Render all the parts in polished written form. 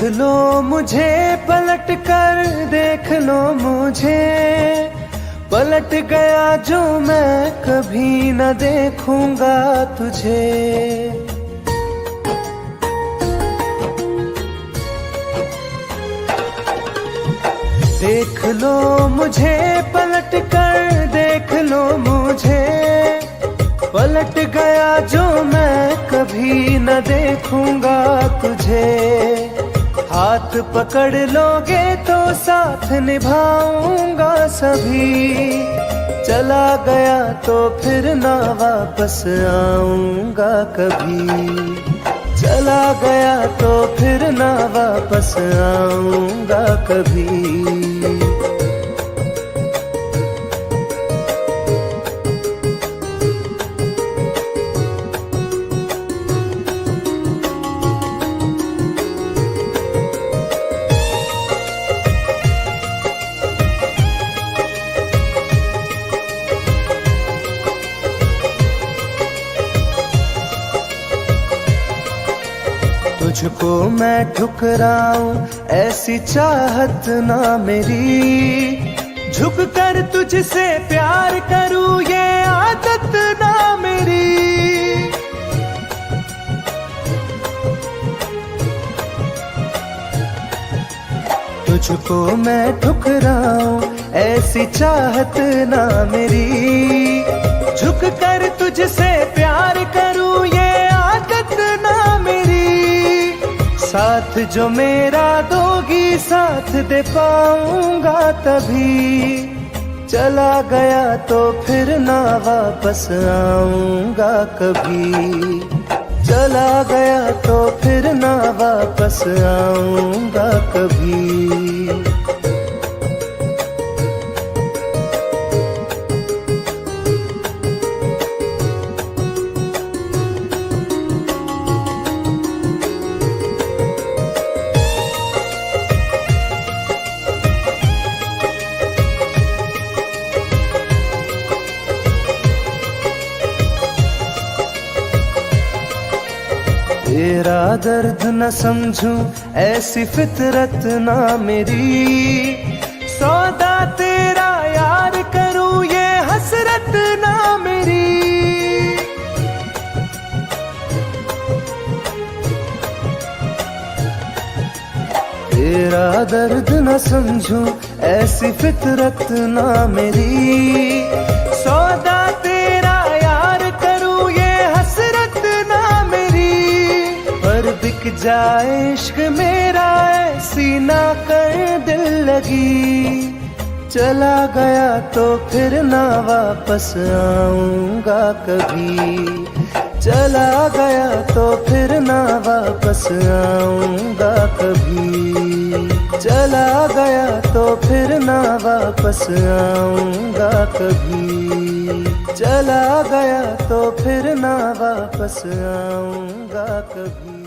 लो मुझे पलट कर, देख लो मुझे, पलट गया जो मैं कभी न देखूंगा तुझे। देख लो मुझे पलट कर, देख लो मुझे, पलट गया जो मैं कभी न देखूंगा तुझे। हाथ पकड़ लोगे तो साथ निभाऊंगा सभी, चला गया तो फिर ना वापस आऊंगा कभी, चला गया तो फिर ना वापस आऊंगा कभी। तुझको मैं ठुकराऊं ऐसी चाहत ना मेरी, झुक कर तुझसे प्यार करूं ये आदत ना मेरी। तुझको मैं ठुकराऊं ऐसी चाहत ना मेरी, झुक कर तुझसे प्यार करूं ये आदत ना मेरी। साथ जो मेरा दोगी साथ दे पाऊंगा तभी, चला गया तो फिर ना वापस आऊंगा कभी, चला गया तो फिर ना वापस आऊंगा कभी। तेरा दर्द न समझूं ऐसी फितरत ना मेरी, सौदा तेरा यार करूं ये हसरत ना मेरी। तेरा दर्द न समझूं ऐसी फितरत ना मेरी, सौदा तेरा यार करूं ये हसरत ना मेरी। पर बिक जाए इश्क मेरा ऐसी ना कर दिल लगी, चला गया तो फिर ना वापस आऊंगा कभी, चला गया तो फिर ना वापस आऊंगा कभी, चला गया तो फिर ना वापस आऊंगा कभी, चला गया तो फिर ना वापस आऊंगा कभी।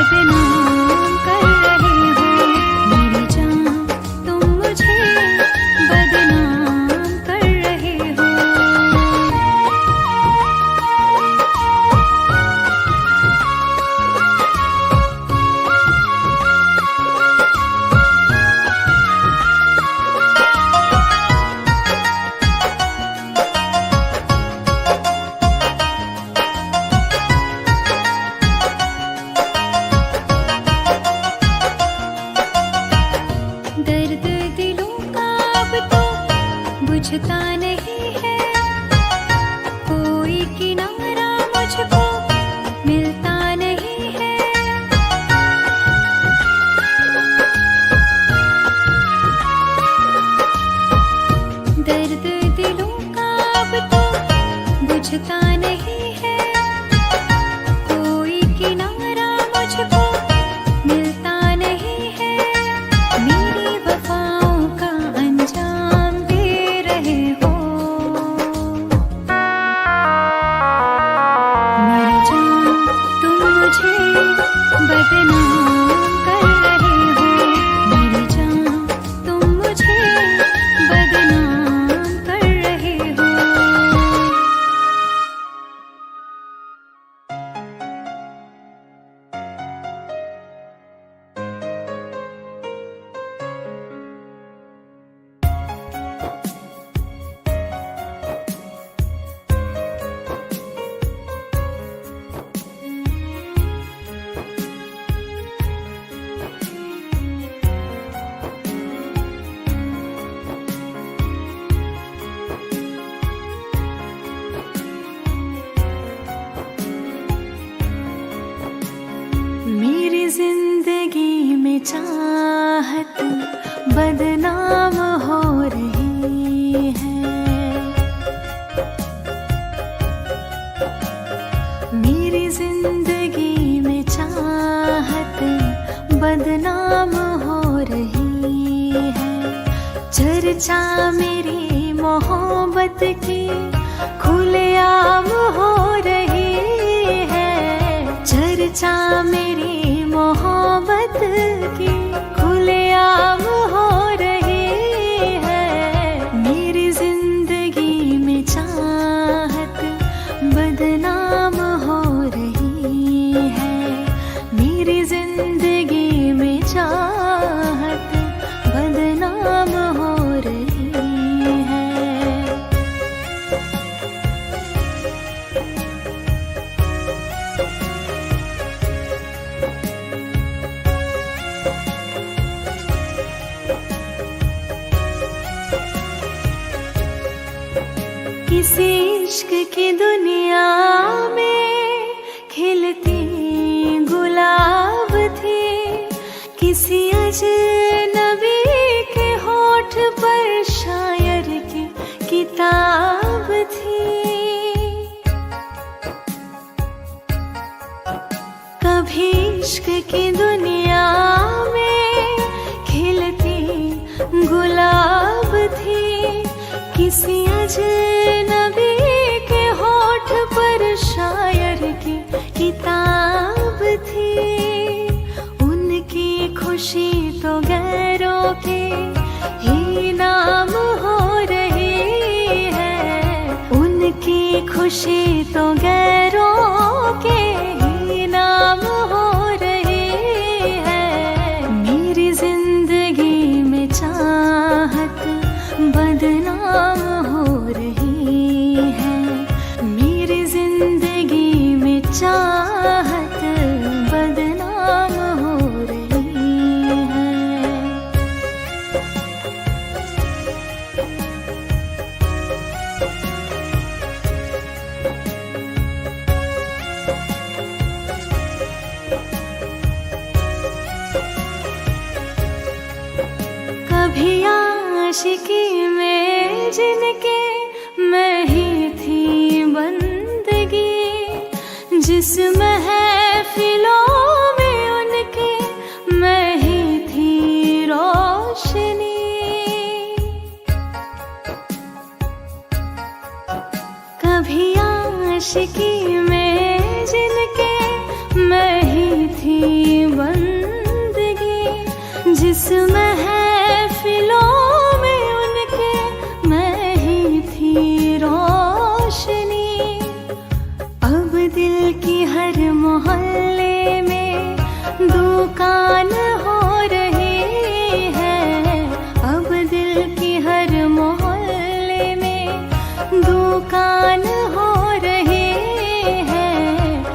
बदनाम कर रहे हो। मेरी जान तुम मुझे बदनाम कर रहे हो। दर्द दिलों का अब तो बुझता नहीं है, कोई किनारा मुझको मिलता नहीं है। दर्द दिलों का अब तो बुझता नहीं है, कोई किनारा मुझको मिलता नहीं है। मेरी वफाओं का अंजाम दे रहे हो। मेरी जान तुम मुझे बदनाम कर रहे हो। मेरी जान तुम मुझे बदनाम कर रहे हो। मेरी जिंदगी में चाहत बदनाम हो रही है। मेरी जिंदगी में चाहत बदनाम हो रही है। चर्चा मेरी मोहब्बत की खुलेआम हो रही है। चर्चा मेरी मोहब्बत की खुलेआम हो रही है। मेरी जिंदगी में चाहत बदनाम हो रही है। मेरी जिंदगी में चाहत बदनाम हो रही है। किसी इश्क की दुनिया में खिलती गुलाब थी। किसी अजनबी के होठ पर शायर की किताब थी। कभी इश्क की दुनिया में खिलती गुलाब थी। किसी अजनबी के होठ पर शायर की किताब थी। उनकी खुशी तो गैरों के ही नाम हो रही है। उनकी खुशी तो गैरों के ही नाम हो रही है। मेरी जिंदगी में चाहत बदनाम हो रही है। मेरी जिंदगी में चाहत बदनाम हो रही है। कभी आशिकी में जिनके मैं ही थी बंदगी। जिस महफिलों में उनके मैं ही थी रोशनी। कभी आशिकी में जिनके मैं ही थी बंदगी, जिस महफिलों में उनके मैं ही थी रोशनी। अब दिल की हर मोहल्ले में दुकान हो रही है, अब दिल की हर मोहल्ले में दुकान हो रही है।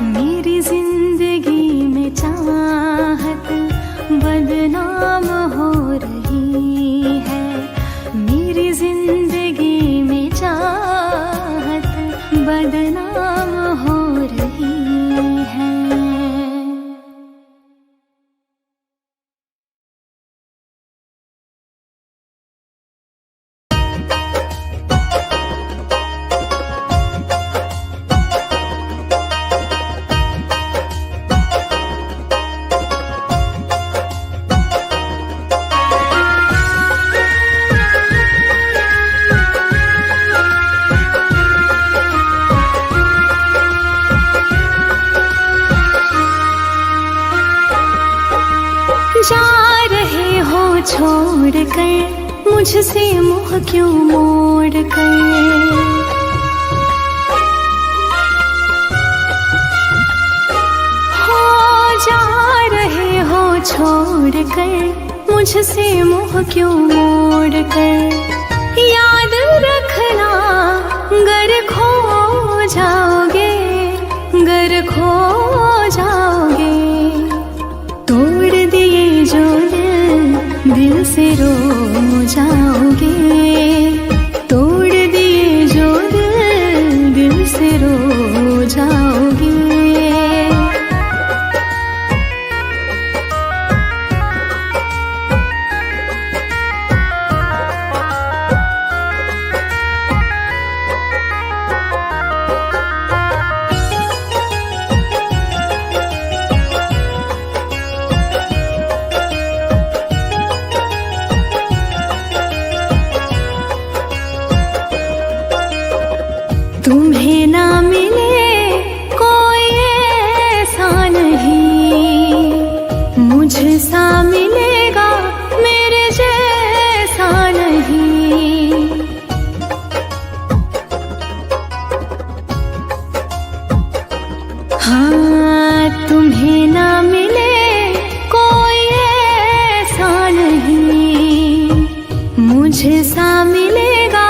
मेरी जिंदगी में चाहत बदनाम हो रही है, मेरी जिंदगी में चाहत बदनाम हो रही है। जा रहे हो छोड़ कर मुझसे मुँह क्यों मोड़ कर, हो जा रहे हो छोड़ कर मुझसे मुँह क्यों मोड़ कर। याद रखना गर खो जाओगे, गर खो जाओगे। तोड़ दिए जो दिल से रो जाओगे, तोड़ दिए जो दिल से रो जाओगे। तुम्हें ना मिले कोई ऐसा नहीं, मुझसा मिलेगा मेरे जैसा नहीं। हाँ तुम्हें ना मिले कोई ऐसा नहीं, मुझसा मिलेगा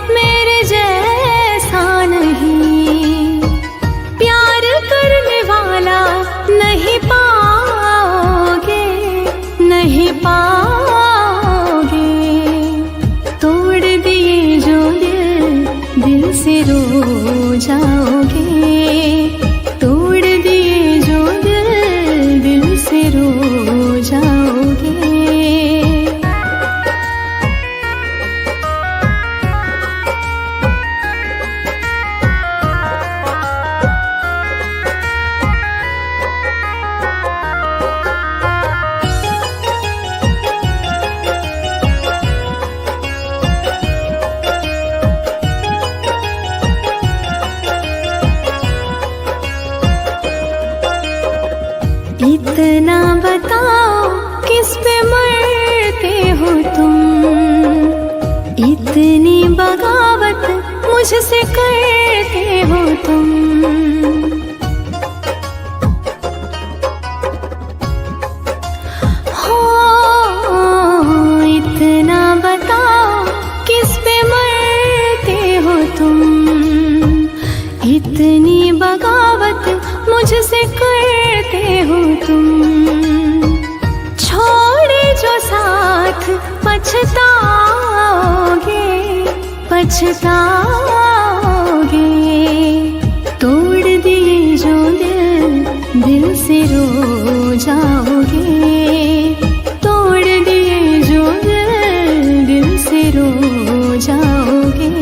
मेरे जैसा नहीं। प्यार करने वाला नहीं पाओगे, नहीं पाओगे। तोड़ दिए जो दिल से रो जाओगे, तोड़ दिए जो दिल से रो जाओगे। इतना बताओ किस पे मरते हो तुम, इतनी बगावत मुझसे करते हो तुम। हो इतना बताओ किस पे मरते हो तुम, इतनी बगावत मुझसे करते हो तुम। छोड़े जो साथ पछताओगे, पछताओगे। तोड़ दिए जो दिल से रो जाओगे, तोड़ दिए जो दिल से रो जाओगे।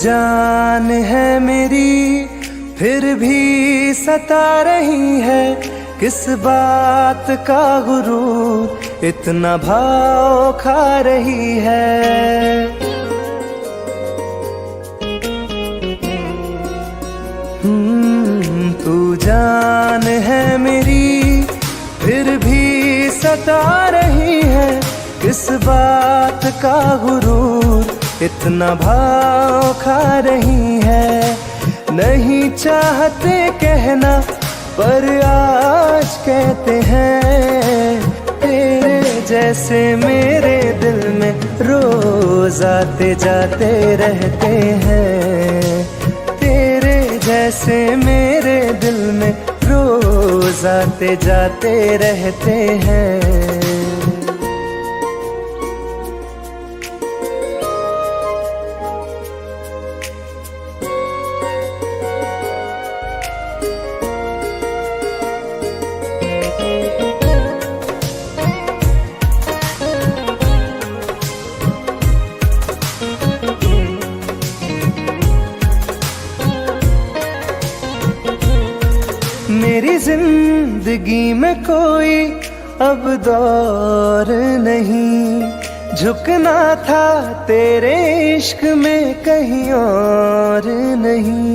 जान है मेरी फिर भी सता रही है, किस बात का गुरूर इतना भाव खा रही है। तू जान है मेरी फिर भी सता रही है, किस बात का गुरूर इतना भाव खा रही है। नहीं चाहते कहना पर आज कहते हैं, तेरे जैसे मेरे दिल में रोज आते जाते रहते हैं। तेरे जैसे मेरे दिल में रोज आते जाते रहते हैं। मेरी जिंदगी में कोई अब दौर नहीं, झुकना था तेरे इश्क में कहीं और नहीं।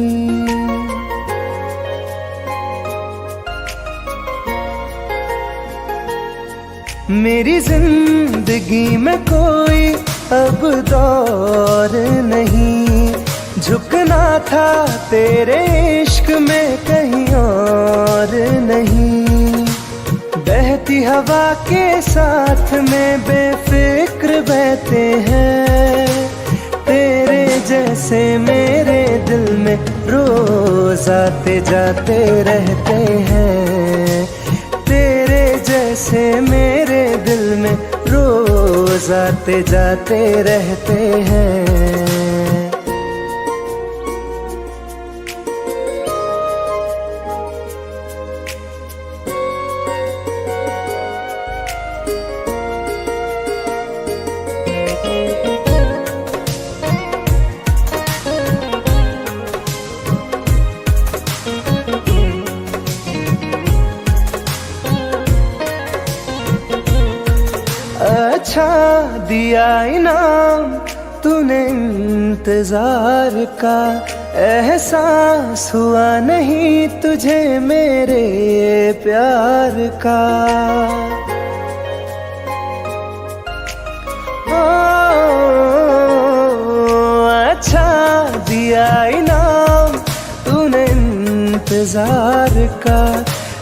मेरी जिंदगी में कोई अब दौर नहीं, झुकना था तेरे इश्क में कहीं और नहीं। बहती हवा के साथ में बेफिक्र बहते हैं, तेरे जैसे मेरे दिल में रोज आते जाते रहते हैं। तेरे जैसे मेरे दिल में रोज आते जाते रहते हैं। अच्छा दिया इनाम तूने इंतजार का, एहसास हुआ नहीं तुझे मेरे प्यार का। अच्छा दिया इनाम तूने इंतजार का,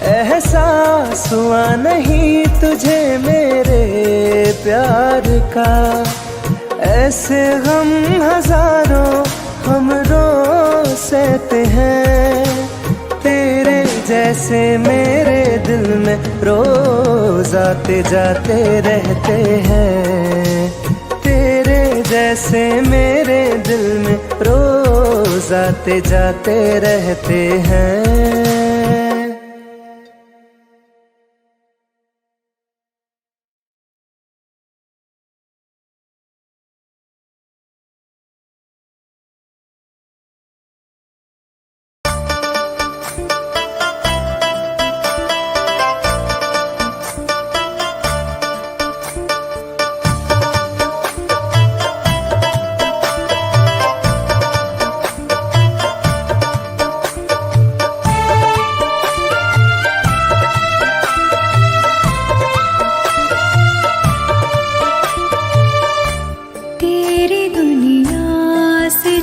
एहसास हुआ नहीं तुझे मेरे प्यार का। ऐसे गम हजारों हम रोज सहते हैं, तेरे जैसे मेरे दिल में रोज आते जाते रहते हैं। तेरे जैसे मेरे दिल में रोज आते जाते रहते हैं।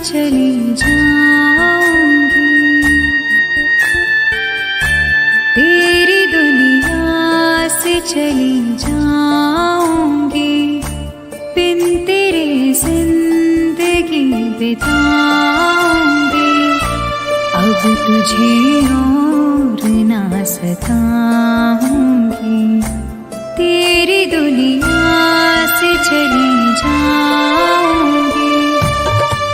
चली जाऊंगी, तेरी दुनिया से चली जाऊंगी, बिन तेरे जिंदगी बिताऊंगी। अब तुझे और ना सताऊंगी, तेरी दुनिया से चली जाऊंगी,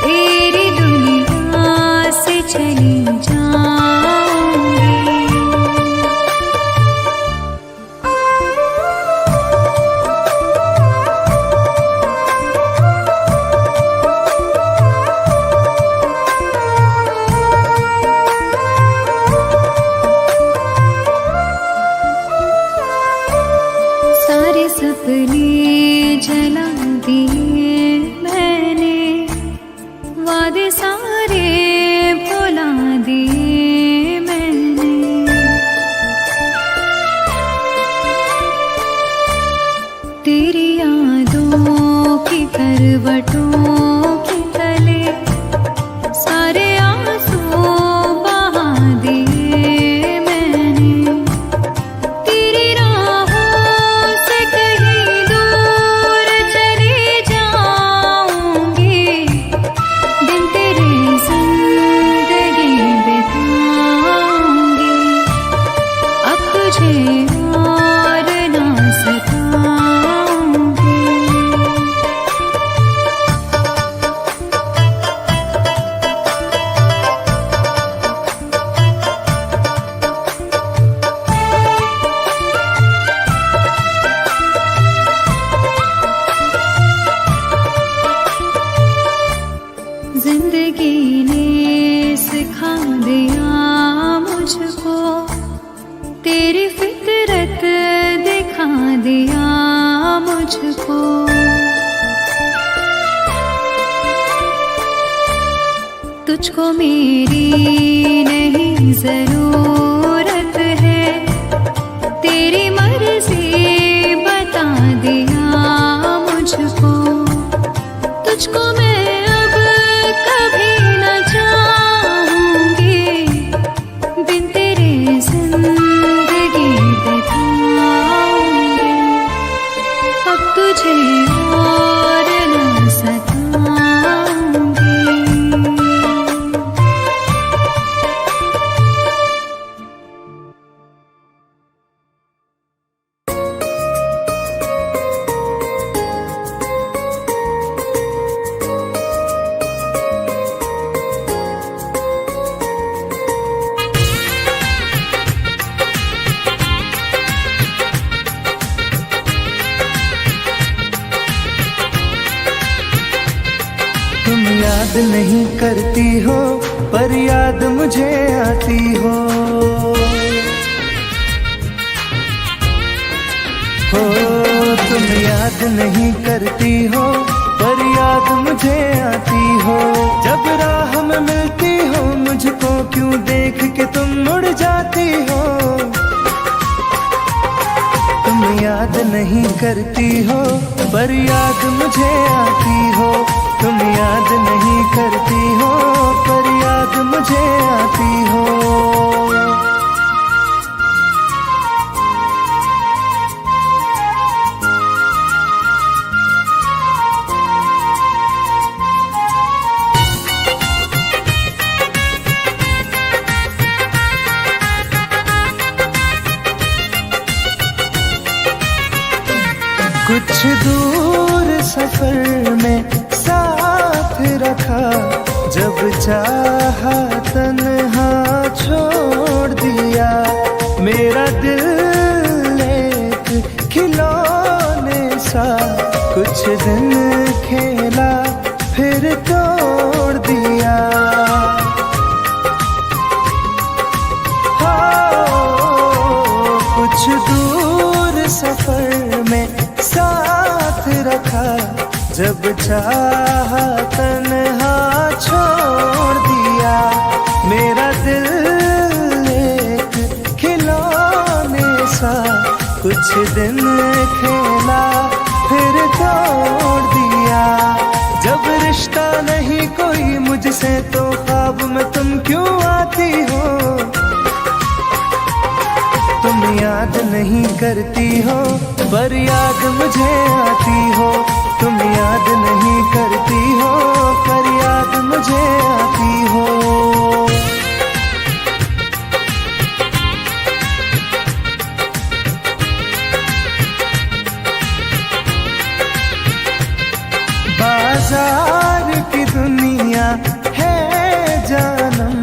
तेरी दुनिया से चली जाऊंगी। दुपट्टों के तले सारे आंसू बहा दिए मैंने। तेरी राहों से कहीं दूर चली जाऊंगी, दिन तेरे जिंदगी बिताऊंगी। अब तुझे और ना सताऊंगी। जिंदगी ने सिखा दिया मुझको, तेरी फितरत दिखा दिया मुझको। तुझको मेरी नहीं जरूरत है, तेरी मर्जी बता दिया मुझको। तुझको मैं अब कभी न चाहूंगी, बिन तेरे जिंदगी बिताऊंगी। अब तुझे और न सताऊंगी। तुम याद नहीं करती हो पर याद मुझे आती हो। तुम याद नहीं करती हो पर याद मुझे आती हो। जब राह में मिलती हो मुझको क्यों देख के तुम मुड़ जाती हो। तुम याद नहीं करती हो पर याद मुझे आती हो। तुम याद नहीं करती हो पर याद मुझे आती हो। कुछ दूर सफर में साथ रखा, जब चाहा तन्हा छोड़ दिया। मेरा दिल एक खिलौने सा कुछ दिन खेला फिर तोड़ दिया। कुछ दूर सफर में साथ रखा, जब चाहा तन्हा छोड़ दिया। मेरा दिल एक खिलौने सा कुछ दिन खेला फिर तोड़ दिया। जब रिश्ता नहीं कोई मुझसे तो ख्वाब में तुम क्यों आती हो। तुम याद नहीं करती हो पर याद मुझे आती हो। तुम याद नहीं करती हो पर याद मुझे आती हो। बाजार की दुनिया है जानम,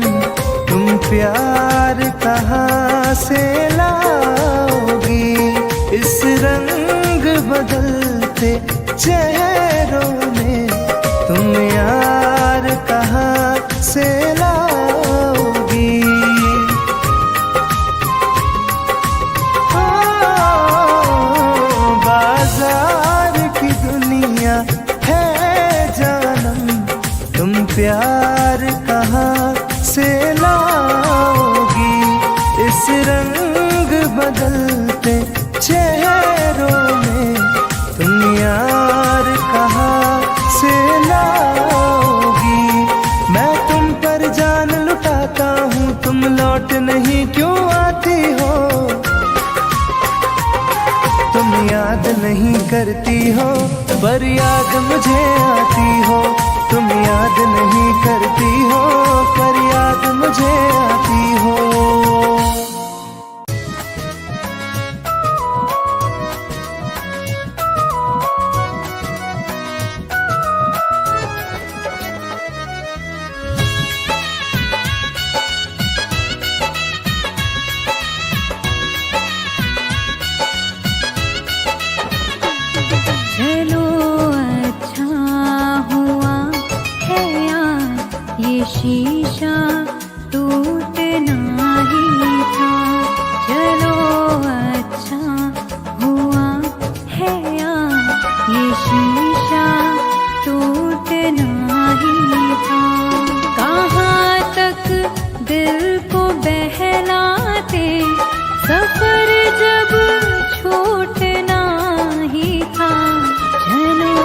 तुम प्यार कहाँ से लाओगी। इस रंग बदलते चेहरों में तुम यार कहाँ से लाओगी। बाजार की दुनिया है जानम, तुम प्यार कहाँ से लाओगी। इस रंग बदलते चेहरों में तुम यार कहाँ से लौट नहीं क्यों आती हो? तुम याद नहीं करती हो पर याद मुझे आती हो। तुम याद नहीं करती हो पर याद मुझे आती हो। चलो अच्छा हुआ है यार ये शीशा टूटना ही था। चलो अच्छा हुआ है यार ये शीशा टूटना ही था। कहाँ तक दिल को बहलाते सफर जब छूटना ही था। चलो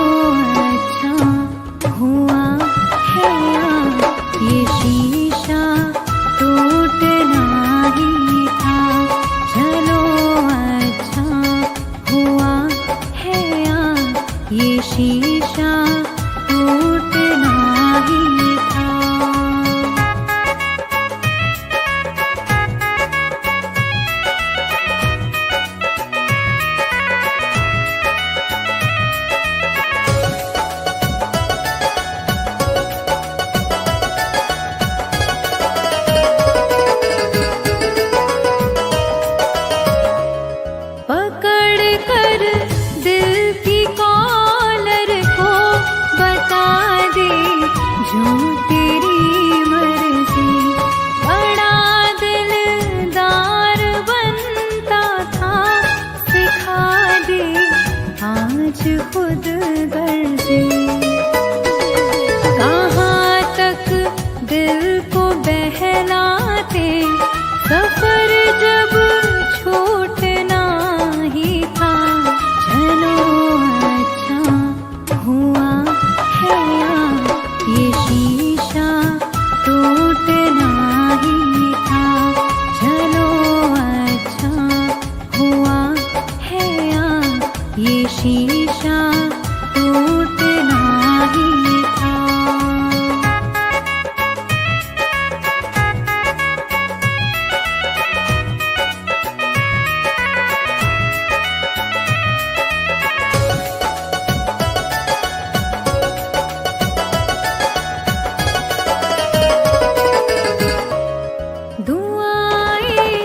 अच्छा हुआ है यार ये शीशा टूटना ही था। चलो अच्छा हुआ है यार ये शीशा टूटना ही था। पकड़ कर दिल की कॉलर को बता दे जो तेरी मर्जी। बड़ा दिलदार बनता था सिखा दे आज खुद गर्जी। कहाँ तक दिल को बहलाते सफर जब छूटना ही था। चलो अच्छा हुआ है यार ये शीशा टूटना ही था। चलो अच्छा हुआ है यार ये शीशा टूटना ही था। दुआएं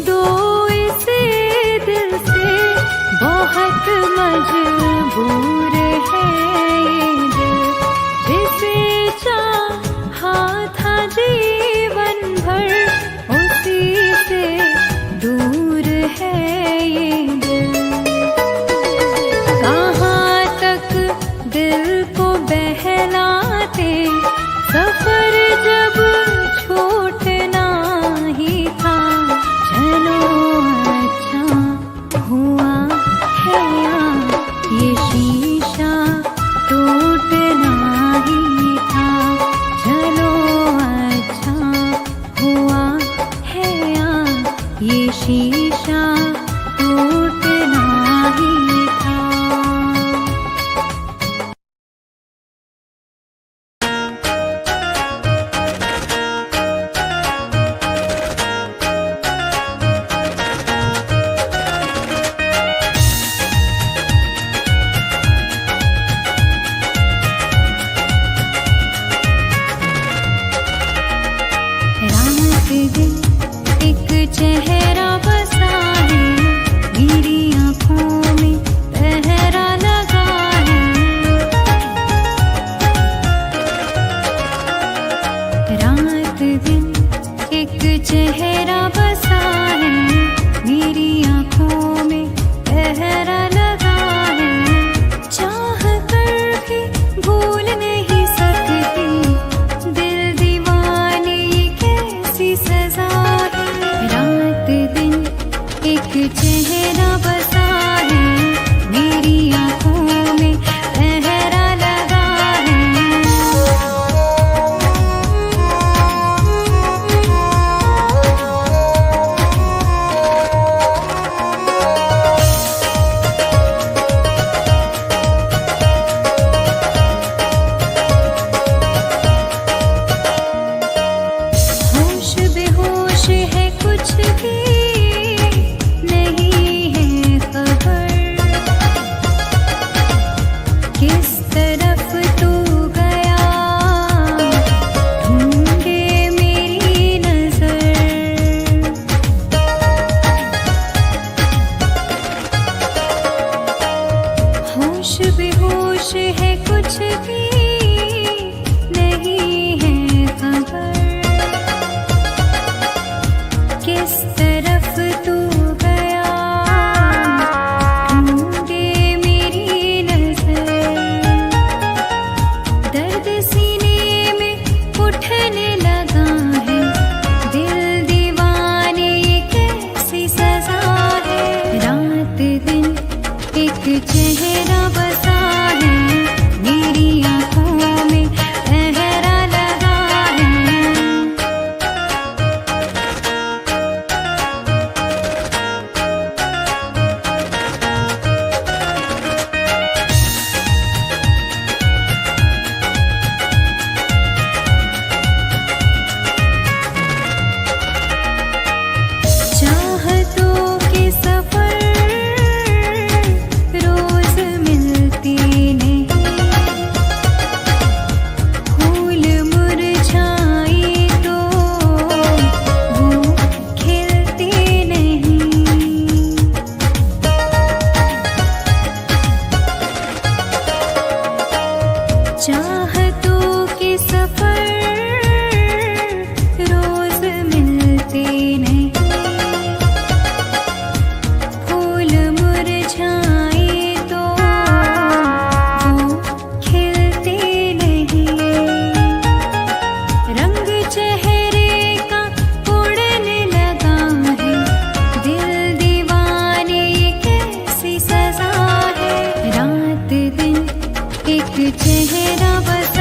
दो इस दिल से बहुत मजबूर है ये दिल। जिसे चाहा था जीवन भर उसी से दूर है ये दिल। कहाँ तक दिल को बहलाते सफर जब छूटना ही था। चलो अच्छा हुआ है यार ये शीशा टूटना ही था। चलो अच्छा हुआ है यार ये शीशा टूटना ही था। रात दिन एक चेहरा बसा है मेरी आँखों में पहरा लगा है। रात दिन एक चेहरा बसा है मेरी आँखों में पहरा लगा है। चाह कर भी भूल नहीं सकती दिल दीवाने कैसी सजा है। रात दिन एक चेहरा बसा है मेरी आँखों में पहरा लगा है। चेहरा बस